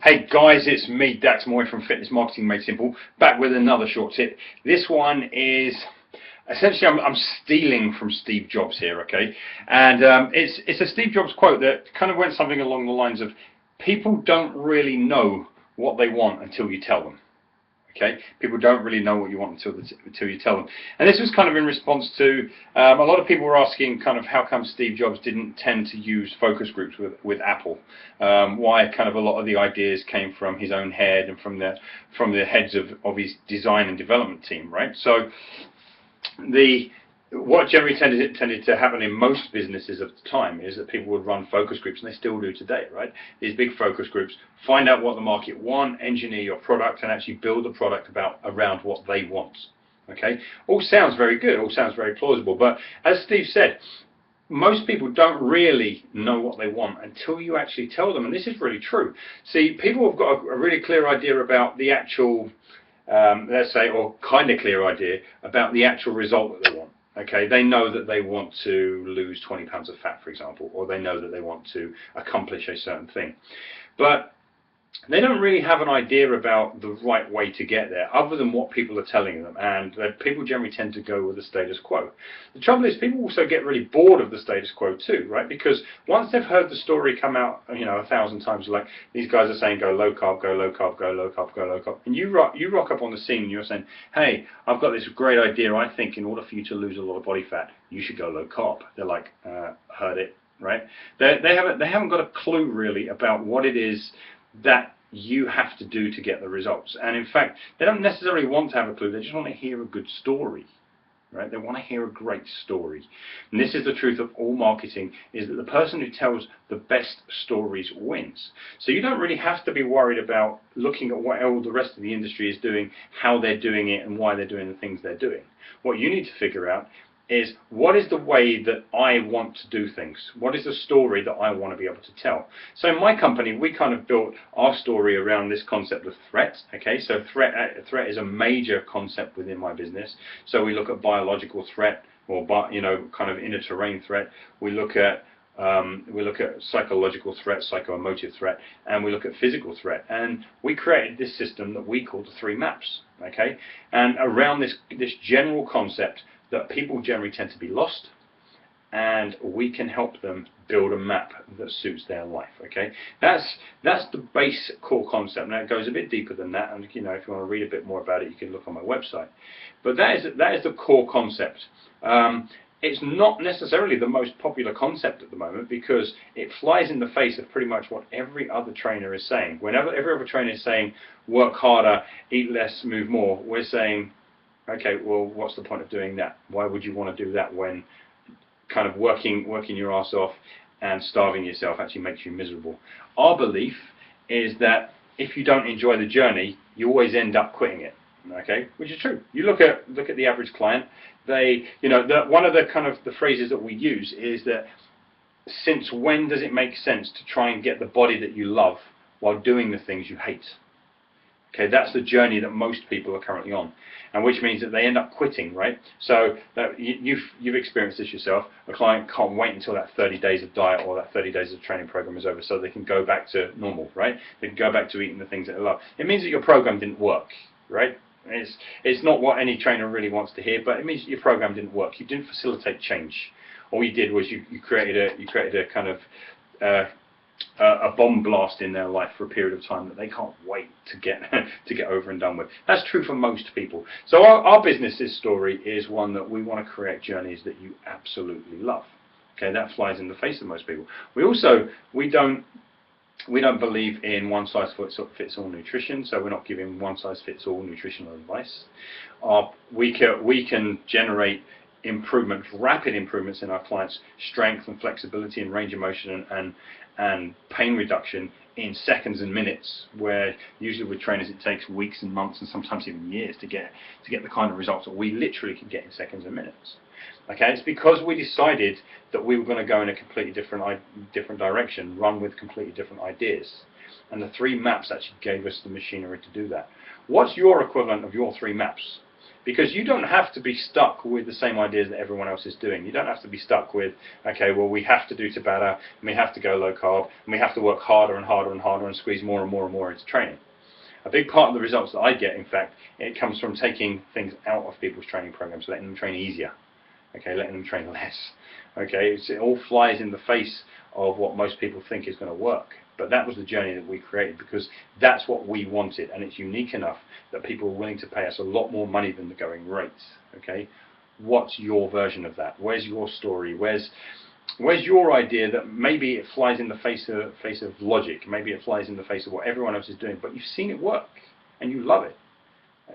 Hey guys, it's me, Dax Moy from Fitness Marketing Made Simple, back with another short tip. This one is essentially I'm stealing from Steve Jobs here, okay? And it's a Steve Jobs quote that kind of went something along the lines of, "People don't really know what they want until you tell them." Okay, people don't really know what you want until you tell them. And this was kind of in response to a lot of people were asking kind of how come Steve Jobs didn't tend to use focus groups with Apple. Why kind of a lot of the ideas came from his own head and from the heads of his design and development team, right? So what generally tended to happen in most businesses of the time is that people would run focus groups, and they still do today, right? These big focus groups, find out what the market want, engineer your product, and actually build the product around what they want. Okay, all sounds very good, all sounds very plausible, but as Steve said, most people don't really know what they want until you actually tell them, and this is really true. See, people have got a really clear idea about the actual, let's say, or kind of clear idea about the actual result that they want. Okay, they know that they want to lose 20 pounds of fat, for example, or they know that they want to accomplish a certain thing. But they don't really have an idea about the right way to get there, other than what people are telling them, and people generally tend to go with the status quo. The trouble is, people also get really bored of the status quo too, right? Because once they've heard the story come out, 1,000 times, like these guys are saying, go low carb, go low carb, go low carb, go low carb, and you rock up on the scene and you're saying, hey, I've got this great idea. I think in order for you to lose a lot of body fat, you should go low carb. They're like, heard it, right? They haven't got a clue really about what it is that you have to do to get the results. And in fact, they don't necessarily want to have a clue, they just want to hear a good story, right? They want to hear a great story. And this is the truth of all marketing, is that the person who tells the best stories wins. So you don't really have to be worried about looking at what all the rest of the industry is doing, how they're doing it, and why they're doing the things they're doing. What you need to figure out is, what is the way that I want to do things? What is the story that I want to be able to tell? So in my company, we kind of built our story around this concept of threat. Okay, so threat is a major concept within my business. So we look at biological threat, or kind of inner terrain threat. We look at psychological threat, psychoemotive threat, and we look at physical threat. And we created this system that we call the 3 maps. Okay, and around this general concept that people generally tend to be lost, and we can help them build a map that suits their life. Okay, that's the base core concept. Now it goes a bit deeper than that, and if you want to read a bit more about it, you can look on my website. But that is the core concept. It's not necessarily the most popular concept at the moment, because it flies in the face of pretty much what every other trainer is saying. Whenever every other trainer is saying, work harder, eat less, move more, we're saying, okay, well, what's the point of doing that? Why would you want to do that when kind of working your ass off and starving yourself actually makes you miserable? Our belief is that if you don't enjoy the journey, you always end up quitting it. Okay, which is true. You look at the average client. One of the phrases that we use is that, since when does it make sense to try and get the body that you love while doing the things you hate? Okay, that's the journey that most people are currently on, and which means that they end up quitting, right? So you've experienced this yourself. A client can't wait until that 30 days of diet or that 30 days of training program is over so they can go back to normal, right? They can go back to eating the things that they love. It means that your program didn't work, right? It's not what any trainer really wants to hear, but it means that your program didn't work. You didn't facilitate change. All you did was you created a kind of a bomb blast in their life for a period of time that they can't wait to get over and done with. That's true for most people. So our business's story is one that we want to create journeys that you absolutely love. Okay, that flies in the face of most people. We don't believe in one size fits all nutrition, so we're not giving one size fits all nutritional advice. We can generate improvements, rapid improvements in our clients' strength and flexibility and range of motion and pain reduction in seconds and minutes, where usually with trainers it takes weeks and months and sometimes even years to get the kind of results that we literally can get in seconds and minutes. Okay, it's because we decided that we were going to go in a completely different direction, run with completely different ideas, and the 3 maps actually gave us the machinery to do that. What's your equivalent of your 3 maps? Because you don't have to be stuck with the same ideas that everyone else is doing. You don't have to be stuck with, okay, well, we have to do Tabata, and we have to go low carb, and we have to work harder and harder and harder and squeeze more and more and more into training. A big part of the results that I get, in fact, it comes from taking things out of people's training programs, letting them train easier, okay, letting them train less. Okay, it all flies in the face of what most people think is going to work. But that was the journey that we created because that's what we wanted, and it's unique enough that people are willing to pay us a lot more money than the going rates. Okay, what's your version of that? Where's your story? Where's your idea that maybe it flies in the face of logic? Maybe it flies in the face of what everyone else is doing, but you've seen it work and you love it.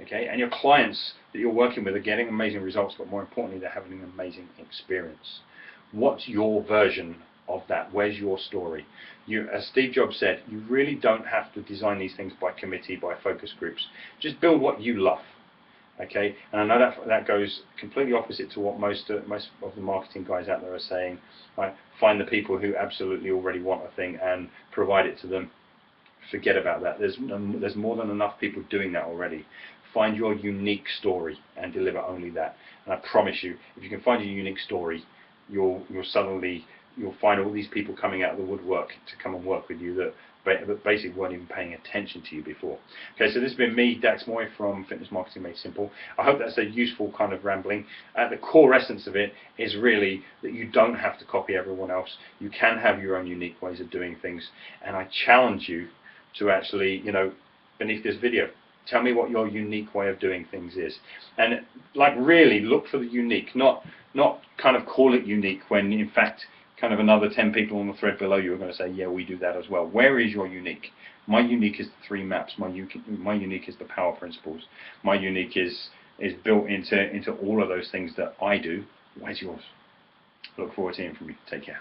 Okay, and your clients that you're working with are getting amazing results, but more importantly, they're having an amazing experience. What's your version of that? Where's your story? As Steve Jobs said, you really don't have to design these things by committee, by focus groups. Just build what you love. Okay, and I know that goes completely opposite to what most of the marketing guys out there are saying. Right? Find the people who absolutely already want a thing and provide it to them. Forget about that. There's more than enough people doing that already. Find your unique story and deliver only that. And I promise you, if you can find your unique story, you'll find all these people coming out of the woodwork to come and work with you that basically weren't even paying attention to you before. Okay, so this has been me, Dax Moy from Fitness Marketing Made Simple. I hope that's a useful kind of rambling. The core essence of it is really that you don't have to copy everyone else. You can have your own unique ways of doing things, and I challenge you to actually, beneath this video, tell me what your unique way of doing things is. And like really look for the unique, not kind of call it unique when in fact kind of another 10 people on the thread below you are going to say, yeah, we do that as well. Where is your unique? My unique is the 3 maps. My unique is the power principles. My unique is built into all of those things that I do. Where's yours? Look forward to hearing from you. Take care.